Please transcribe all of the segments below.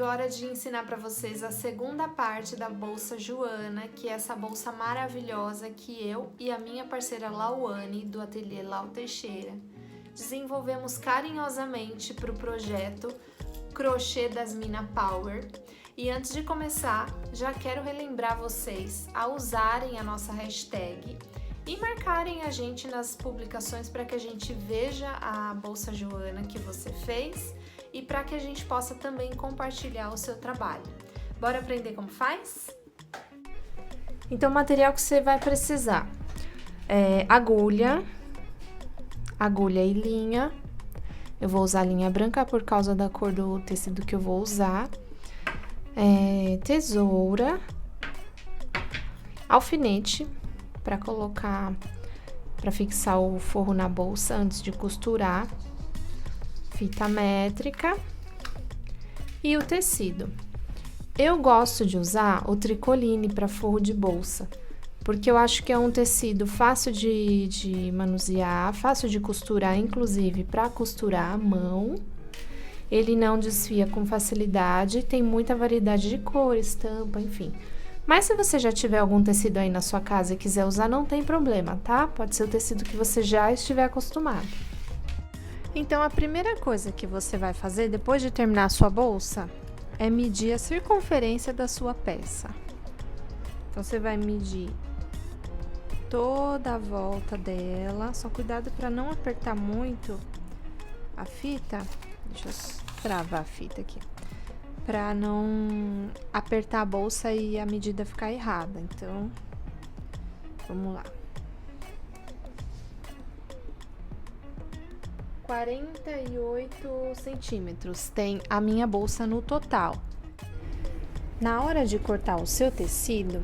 agora de ensinar para vocês a segunda parte da bolsa Joana, que é essa bolsa maravilhosa que eu e a minha parceira Lauane, do ateliê Lau Teixeira, desenvolvemos carinhosamente para o projeto Crochê das Mina Power. E antes de começar, já quero relembrar vocês a usarem a nossa hashtag e marcarem a gente nas publicações para que a gente veja a bolsa Joana que você fez e para que a gente possa também compartilhar o seu trabalho. Bora aprender como faz? Então, o material que você vai precisar é agulha e linha. Eu vou usar linha branca por causa da cor do tecido que eu vou usar. Tesoura, alfinete para colocar, para fixar o forro na bolsa antes de costurar, fita métrica e o tecido. Eu gosto de usar o tricoline para forro de bolsa, porque eu acho que é um tecido fácil de manusear, fácil de costurar, inclusive para costurar à mão. Ele não desfia com facilidade, tem muita variedade de cor, estampa, enfim. Mas se você já tiver algum tecido aí na sua casa e quiser usar, não tem problema, tá? Pode ser o tecido que você já estiver acostumado. Então, a primeira coisa que você vai fazer depois de terminar a sua bolsa é medir a circunferência da sua peça. Então, você vai medir toda a volta dela, só cuidado para não apertar muito a fita. Deixa eu travar a fita aqui, para não apertar a bolsa e a medida ficar errada. Então, vamos lá. 48 centímetros tem a minha bolsa no total. Na hora de cortar o seu tecido,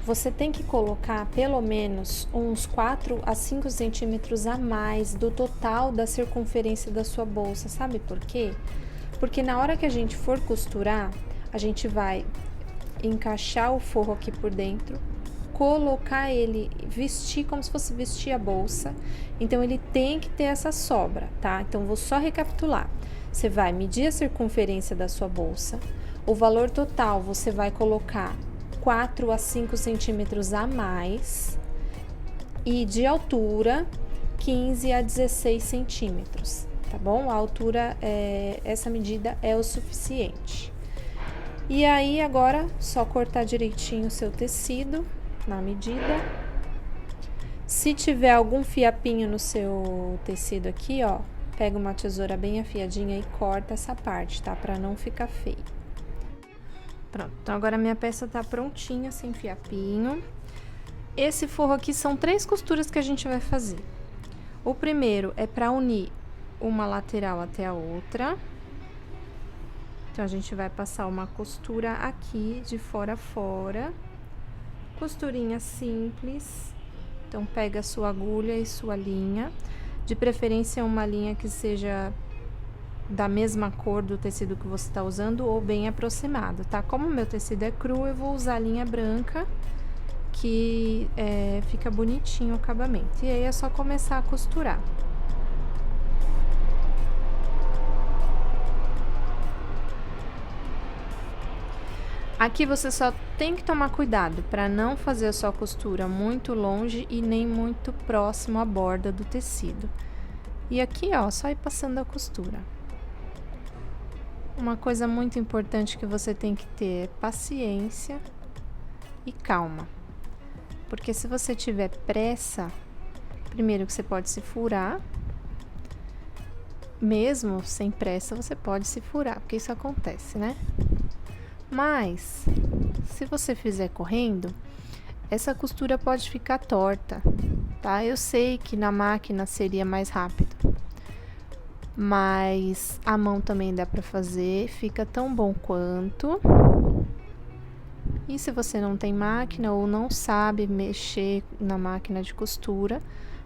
você tem que colocar pelo menos uns 4 a 5 centímetros a mais do total da circunferência da sua bolsa. Sabe por quê? Porque na hora que a gente for costurar, a gente vai encaixar o forro aqui por dentro, colocar ele, vestir como se fosse vestir a bolsa. Então, ele tem que ter essa sobra, tá? Então, vou só recapitular. Você vai medir a circunferência da sua bolsa, o valor total você vai colocar 4 a 5 centímetros a mais e de altura 15 a 16 centímetros, tá bom? A altura, essa medida é o suficiente. E aí, agora, só cortar direitinho o seu tecido na medida. Se tiver algum fiapinho no seu tecido aqui, ó, pega uma tesoura bem afiadinha e corta essa parte, tá? Pra não ficar feio. Pronto, então agora minha peça tá prontinha, sem fiapinho. Esse forro aqui são 3 costuras que a gente vai fazer. O primeiro é para unir uma lateral até a outra. Então, a gente vai passar uma costura aqui, de fora a fora. Costurinha simples. Então, pega a sua agulha e sua linha. De preferência, uma linha que seja da mesma cor do tecido que você está usando ou bem aproximado, tá? Como o meu tecido é cru, eu vou usar a linha branca, que fica bonitinho o acabamento. E aí, é só começar a costurar. Aqui você só tem que tomar cuidado para não fazer a sua costura muito longe e nem muito próximo à borda do tecido. E aqui, ó, só ir passando a costura. Uma coisa muito importante que você tem que ter é paciência e calma. Porque se você tiver pressa, primeiro que você pode se furar. Mesmo sem pressa, você pode se furar, porque isso acontece, né? Mas, se você fizer correndo, essa costura pode ficar torta, tá? Eu sei que na máquina seria mais rápido, mas a mão também dá pra fazer, fica tão bom quanto. E se você não tem máquina ou não sabe mexer na máquina de costura,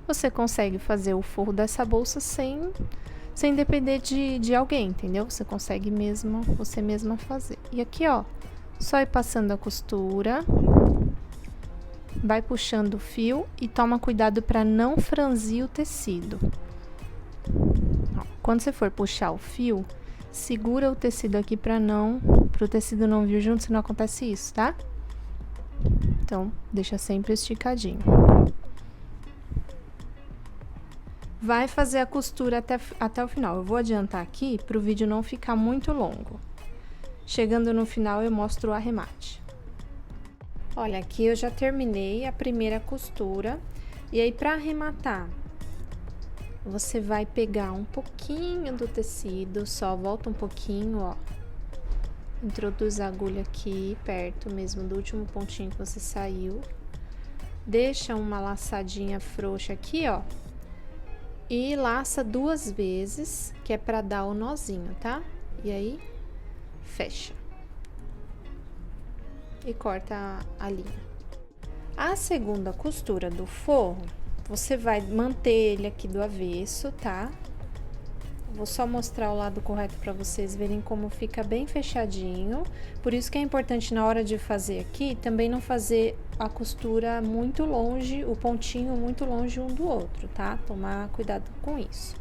você consegue fazer o forro dessa bolsa sem depender de alguém, entendeu? Você consegue mesmo, você mesma fazer. E aqui, ó, só ir passando a costura, vai puxando o fio e toma cuidado para não franzir o tecido. Ó, quando você for puxar o fio, Segura o tecido aqui pro tecido não vir junto, senão acontece isso, tá? Então, deixa sempre esticadinho. Vai fazer a costura até o final. Eu vou adiantar aqui pro vídeo não ficar muito longo. Chegando no final, eu mostro o arremate. Olha, aqui eu já terminei a primeira costura. E aí, pra arrematar, você vai pegar um pouquinho do tecido, só volta um pouquinho, ó. Introduz a agulha aqui, perto mesmo do último pontinho que você saiu. Deixa uma laçadinha frouxa aqui, ó. E laça 2 vezes, que é pra dar o nozinho, tá? E aí, fecha. E corta a linha. A segunda costura do forro, você vai manter ele aqui do avesso, tá? Vou só mostrar o lado correto para vocês verem como fica bem fechadinho. Por isso que é importante na hora de fazer aqui, também não fazer a costura muito longe, o pontinho muito longe um do outro, tá? Tomar cuidado com isso.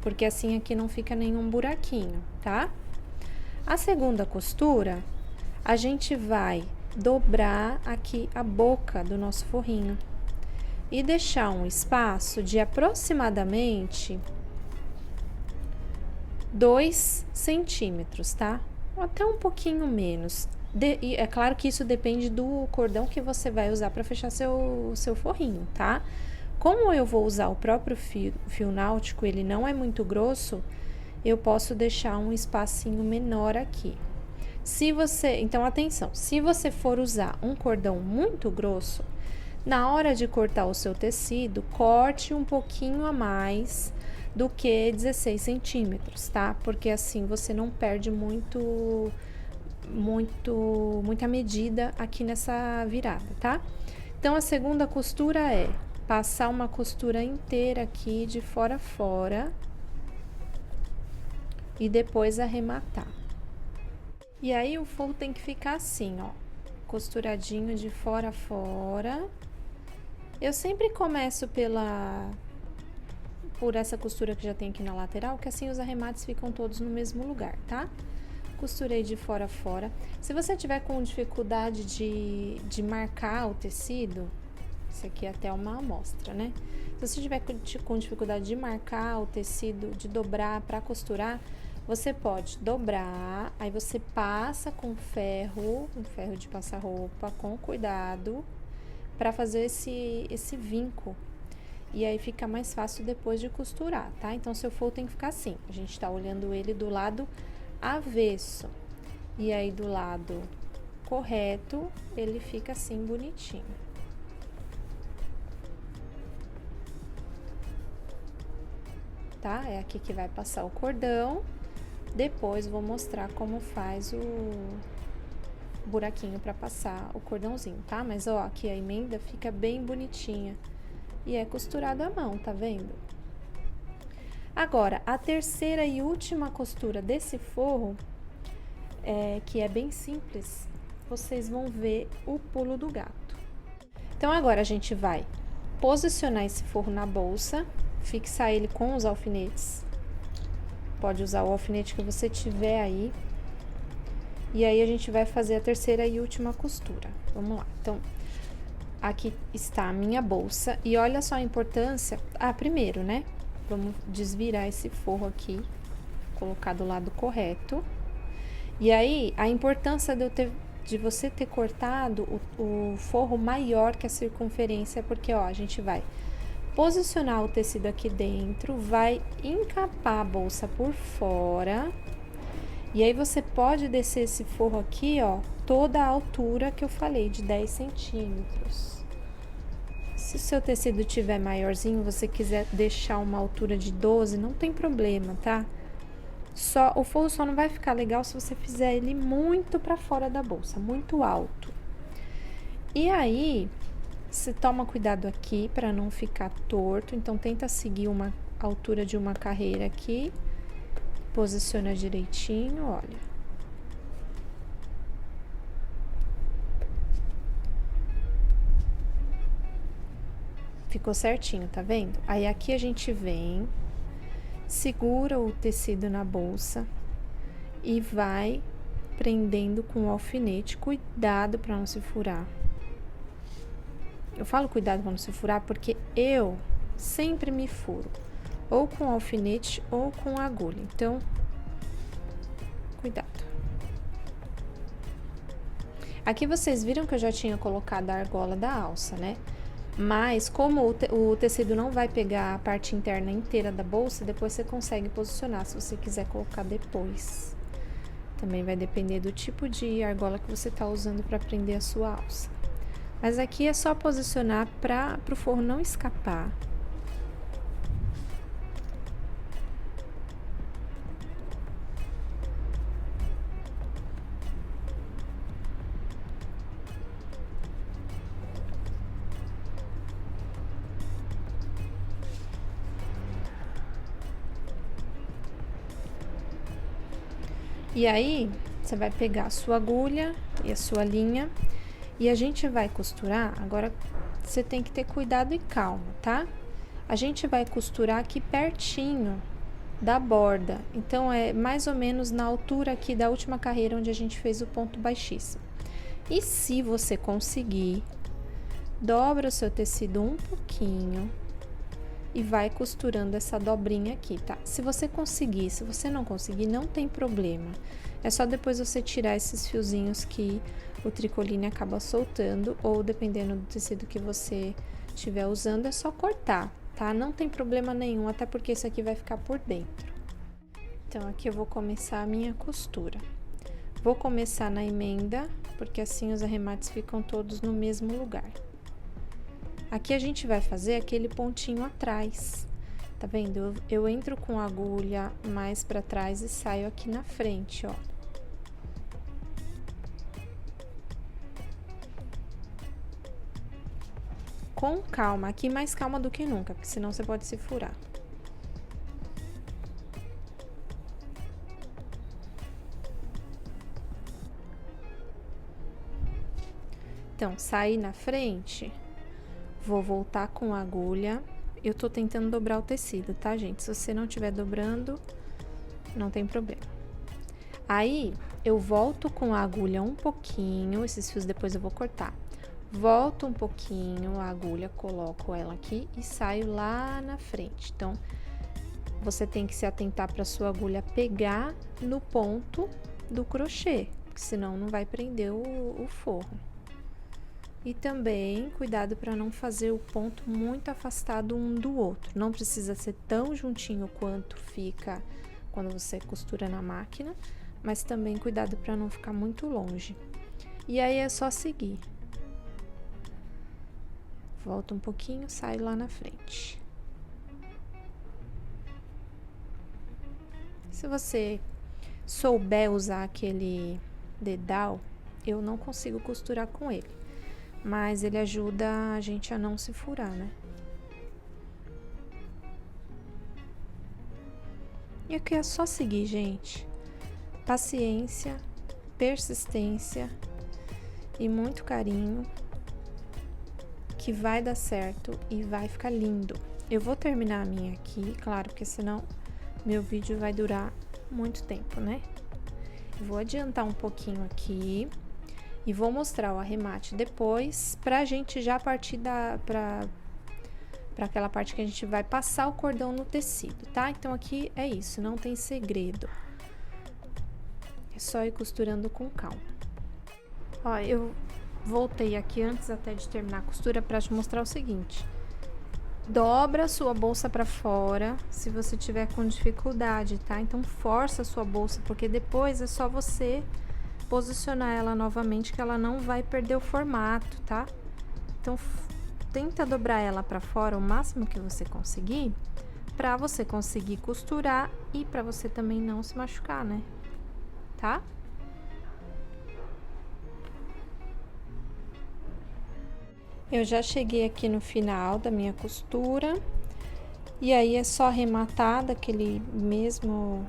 Porque assim aqui não fica nenhum buraquinho, tá? A segunda costura, a gente vai dobrar aqui a boca do nosso forrinho. E deixar um espaço de aproximadamente 2 centímetros, tá? Ou até um pouquinho menos. E é claro que isso depende do cordão que você vai usar para fechar seu forrinho, tá? Como eu vou usar o próprio fio náutico, ele não é muito grosso, eu posso deixar um espacinho menor aqui. Então atenção, se você for usar um cordão muito grosso, na hora de cortar o seu tecido, corte um pouquinho a mais do que 16 centímetros, tá? Porque assim você não perde muita medida aqui nessa virada, tá? Então, a segunda costura é passar uma costura inteira aqui de fora a fora e depois arrematar. E aí, o forro tem que ficar assim, ó, costuradinho de fora a fora. Eu sempre começo por essa costura que já tem aqui na lateral, que assim os arremates ficam todos no mesmo lugar, tá? Costurei de fora a fora. Se você tiver com dificuldade de marcar o tecido, isso aqui é até uma amostra, né? Se você tiver com dificuldade de marcar o tecido, de dobrar para costurar, você pode dobrar, aí você passa com um ferro de passar roupa, com cuidado, para fazer esse vinco. E aí fica mais fácil depois de costurar, tá? Então, seu forro tem que ficar assim. A gente tá olhando ele do lado avesso. E aí, do lado correto, ele fica assim, bonitinho. Tá? É aqui que vai passar o cordão. Depois, vou mostrar como faz o buraquinho pra passar o cordãozinho, tá? Mas, ó, aqui a emenda fica bem bonitinha. E é costurado à mão, tá vendo? Agora, a terceira e última costura desse forro, que é bem simples, vocês vão ver o pulo do gato. Então, agora a gente vai posicionar esse forro na bolsa, fixar ele com os alfinetes. Pode usar o alfinete que você tiver aí. E aí, a gente vai fazer a terceira e última costura. Vamos lá. Então, aqui está a minha bolsa, e olha só a importância. Primeiro, né? Vamos desvirar esse forro aqui, colocar do lado correto. E aí, a importância de você ter cortado o forro maior que a circunferência, porque, ó, a gente vai posicionar o tecido aqui dentro, vai encapar a bolsa por fora. E aí, você pode descer esse forro aqui, ó, toda a altura que eu falei, de 10 centímetros. Se o seu tecido tiver maiorzinho, você quiser deixar uma altura de 12, não tem problema, tá? O forro só não vai ficar legal se você fizer ele muito pra fora da bolsa, muito alto. E aí, você toma cuidado aqui pra não ficar torto, então tenta seguir uma altura de uma carreira aqui. Posiciona direitinho, olha. Ficou certinho, tá vendo? Aí, aqui a gente vem, segura o tecido na bolsa e vai prendendo com o alfinete. Cuidado para não se furar. Eu falo cuidado para não se furar porque eu sempre me furo, ou com alfinete ou com agulha. Então, cuidado. Aqui vocês viram que eu já tinha colocado a argola da alça, né? Mas como o tecido não vai pegar a parte interna inteira da bolsa, depois você consegue posicionar se você quiser colocar depois. Também vai depender do tipo de argola que você tá usando para prender a sua alça. Mas aqui é só posicionar para o forro não escapar. E aí, você vai pegar a sua agulha e a sua linha e a gente vai costurar. Agora, você tem que ter cuidado e calma, tá? A gente vai costurar aqui pertinho da borda. Então, é mais ou menos na altura aqui da última carreira onde a gente fez o ponto baixíssimo. E se você conseguir, dobra o seu tecido um pouquinho e vai costurando essa dobrinha aqui, tá? Se você conseguir, se você não conseguir, não tem problema. É só depois você tirar esses fiozinhos que o tricoline acaba soltando, ou dependendo do tecido que você estiver usando, é só cortar, tá? Não tem problema nenhum, até porque esse aqui vai ficar por dentro. Então, aqui eu vou começar a minha costura. Vou começar na emenda, porque assim os arremates ficam todos no mesmo lugar. Aqui a gente vai fazer aquele pontinho atrás, tá vendo? Eu entro com a agulha mais pra trás e saio aqui na frente, ó. Com calma, aqui mais calma do que nunca, porque senão você pode se furar. Então, saí na frente, vou voltar com a agulha. Eu tô tentando dobrar o tecido, tá, gente? Se você não estiver dobrando, não tem problema. Aí, eu volto com a agulha um pouquinho, esses fios depois eu vou cortar. Volto um pouquinho a agulha, coloco ela aqui e saio lá na frente. Então, você tem que se atentar para sua agulha pegar no ponto do crochê, porque senão não vai prender o forro. E também, cuidado para não fazer o ponto muito afastado um do outro. Não precisa ser tão juntinho quanto fica quando você costura na máquina, mas também cuidado para não ficar muito longe. E aí é só seguir. Volta um pouquinho, sai lá na frente. Se você souber usar aquele dedal, eu não consigo costurar com ele. Mas ele ajuda a gente a não se furar, né? E aqui é só seguir, gente. Paciência, persistência e muito carinho, que vai dar certo e vai ficar lindo. Eu vou terminar a minha aqui, claro, porque senão meu vídeo vai durar muito tempo, né? Eu vou adiantar um pouquinho aqui. E vou mostrar o arremate depois, pra gente já partir pra aquela parte que a gente vai passar o cordão no tecido, tá? Então, aqui é isso, não tem segredo. É só ir costurando com calma. Ó, eu voltei aqui antes até de terminar a costura pra te mostrar o seguinte. Dobra a sua bolsa pra fora, se você tiver com dificuldade, tá? Então, força a sua bolsa, porque depois é só você posicionar ela novamente, que ela não vai perder o formato, tá? Então, tenta dobrar ela pra fora o máximo que você conseguir, pra você conseguir costurar e pra você também não se machucar, né? Tá? Eu já cheguei aqui no final da minha costura, e aí é só arrematar daquele mesmo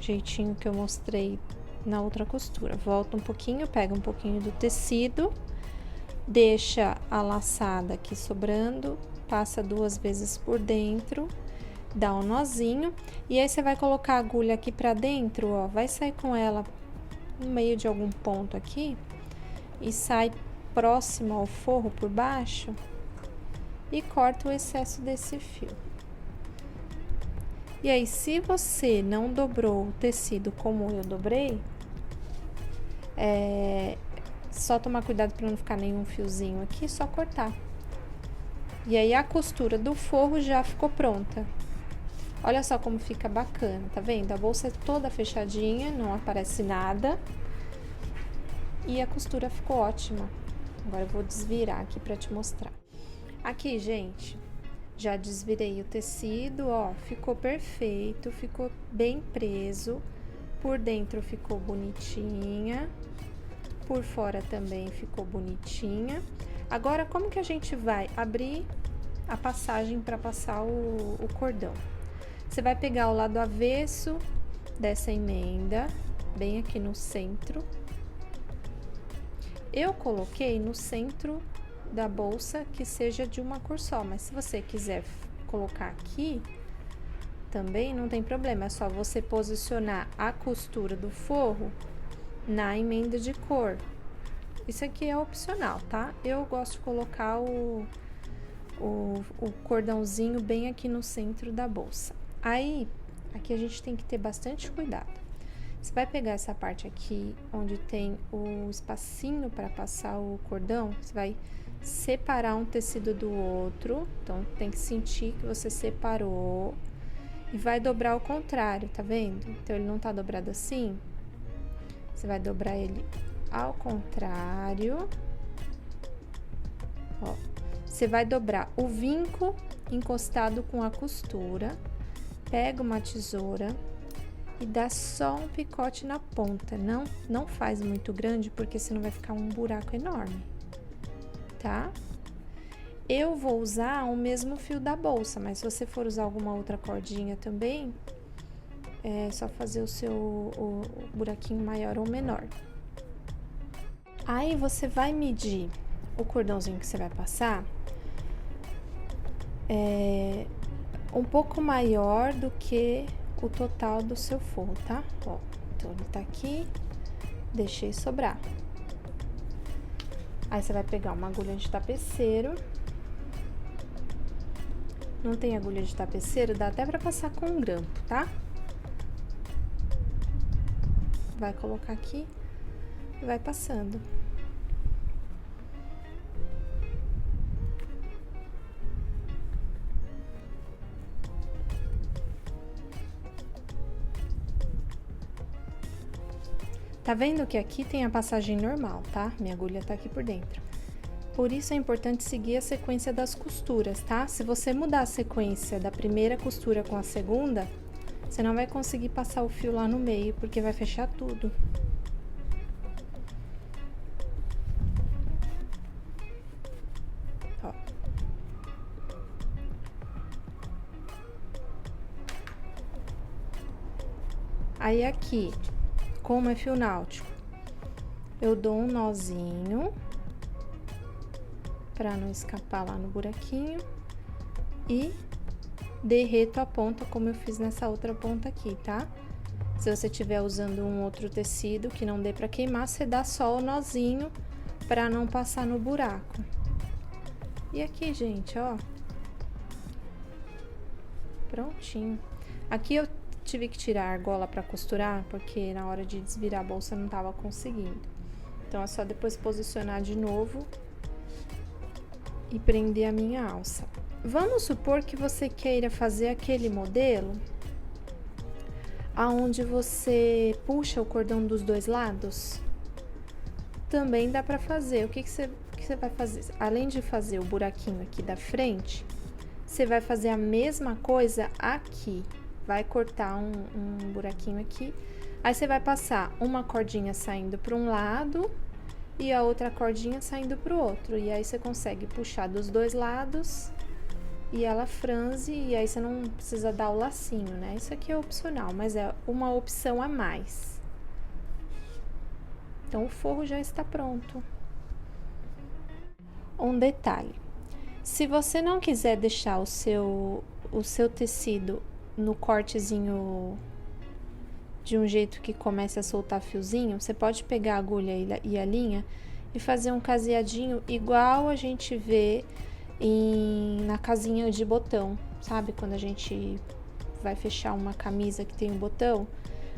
jeitinho que eu mostrei na outra costura. Volta um pouquinho, pega um pouquinho do tecido, deixa a laçada aqui sobrando, passa 2 vezes por dentro dá um nozinho, e aí você vai colocar a agulha aqui pra dentro, ó, vai sair com ela no meio de algum ponto aqui, e sai próximo ao forro por baixo, e corta o excesso desse fio. E aí, se você não dobrou o tecido como eu dobrei, só tomar cuidado para não ficar nenhum fiozinho aqui, só cortar. E aí, a costura do forro já ficou pronta. Olha só como fica bacana, tá vendo? A bolsa é toda fechadinha, não aparece nada. E a costura ficou ótima. Agora eu vou desvirar aqui pra te mostrar. Aqui, gente, já desvirei o tecido, ó, ficou perfeito, ficou bem preso. Por dentro ficou bonitinha, por fora também ficou bonitinha. Agora, como que a gente vai abrir a passagem para passar o cordão? Você vai pegar o lado avesso dessa emenda, bem aqui no centro. Eu coloquei no centro da bolsa que seja de uma cor só, mas se você quiser colocar aqui, também não tem problema, é só você posicionar a costura do forro na emenda de cor. Isso aqui é opcional, tá? Eu gosto de colocar o cordãozinho bem aqui no centro da bolsa. Aí, aqui a gente tem que ter bastante cuidado. Você vai pegar essa parte aqui, onde tem o espacinho para passar o cordão, você vai separar um tecido do outro, então tem que sentir que você separou e vai dobrar ao contrário, tá vendo? Então, ele não tá dobrado assim, você vai dobrar ele ao contrário, ó. Você vai dobrar o vinco encostado com a costura, pega uma tesoura e dá só um picote na ponta, não faz muito grande, porque senão vai ficar um buraco enorme, tá? Eu vou usar o mesmo fio da bolsa, mas se você for usar alguma outra cordinha também, é só fazer o buraquinho maior ou menor. Aí, você vai medir o cordãozinho que você vai passar, um pouco maior do que o total do seu forro, tá? Ó, então, ele tá aqui, deixei sobrar. Aí, você vai pegar uma agulha de tapeceiro. Não tem agulha de tapeceiro, dá até pra passar com um grampo, tá? Vai colocar aqui e vai passando. Tá vendo que aqui tem a passagem normal, tá? Minha agulha tá aqui por dentro. Por isso é importante seguir a sequência das costuras, tá? Se você mudar a sequência da primeira costura com a segunda, você não vai conseguir passar o fio lá no meio, porque vai fechar tudo. Ó. Aí, aqui, como é fio náutico, eu dou um nozinho pra não escapar lá no buraquinho e derreto a ponta como eu fiz nessa outra ponta aqui, tá? Se você estiver usando um outro tecido que não dê pra queimar, você dá só o nozinho pra não passar no buraco. E aqui, gente, ó, prontinho. Aqui eu tive que tirar a argola pra costurar, porque na hora de desvirar a bolsa eu não tava conseguindo. Então, é só depois posicionar de novo e prender a minha alça. Vamos supor que você queira fazer aquele modelo aonde você puxa o cordão dos dois lados. Também dá pra fazer. O que você vai fazer? Além de fazer o buraquinho aqui da frente, você vai fazer a mesma coisa aqui. Vai cortar um buraquinho aqui, aí você vai passar uma cordinha saindo para um lado e a outra cordinha saindo para o outro, e aí você consegue puxar dos dois lados e ela franze, e aí você não precisa dar o lacinho, né? Isso aqui é opcional, mas é uma opção a mais. Então, o forro já está pronto. Um detalhe: se você não quiser deixar o o seu tecido no cortezinho de um jeito que comece a soltar fiozinho, você pode pegar a agulha e a linha e fazer um caseadinho igual a gente vê na casinha de botão, sabe? Quando a gente vai fechar uma camisa que tem um botão,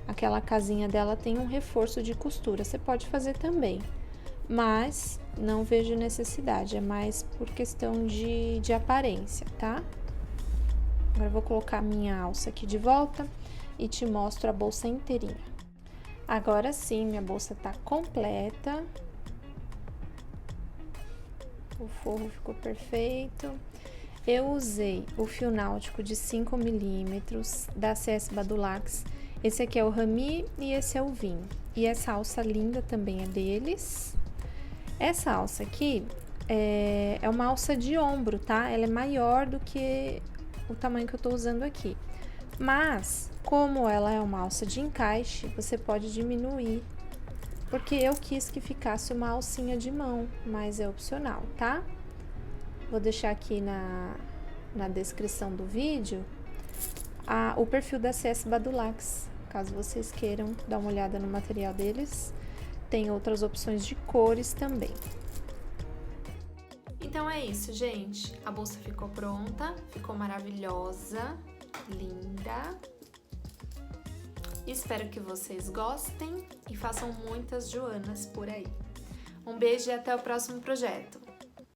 aquela casinha dela tem um reforço de costura. Você pode fazer também, mas não vejo necessidade, é mais por questão de aparência, tá? Agora eu vou colocar a minha alça aqui de volta e te mostro a bolsa inteirinha. Agora sim, minha bolsa tá completa. O forro ficou perfeito. Eu usei o fio náutico de 5 milímetros da CS Badulax. Esse aqui é o Rami e esse é o Vinho. E essa alça linda também é deles. Essa alça aqui é uma alça de ombro, tá? Ela é maior do que o tamanho que eu tô usando aqui. Mas, como ela é uma alça de encaixe, você pode diminuir, porque eu quis que ficasse uma alcinha de mão, mas é opcional, tá? Vou deixar aqui na descrição do vídeo o perfil da CS Badulax, caso vocês queiram dar uma olhada no material deles. Tem outras opções de cores também. Então é isso, gente. A bolsa ficou pronta, ficou maravilhosa, linda. Espero que vocês gostem e façam muitas Joanas por aí. Um beijo e até o próximo projeto.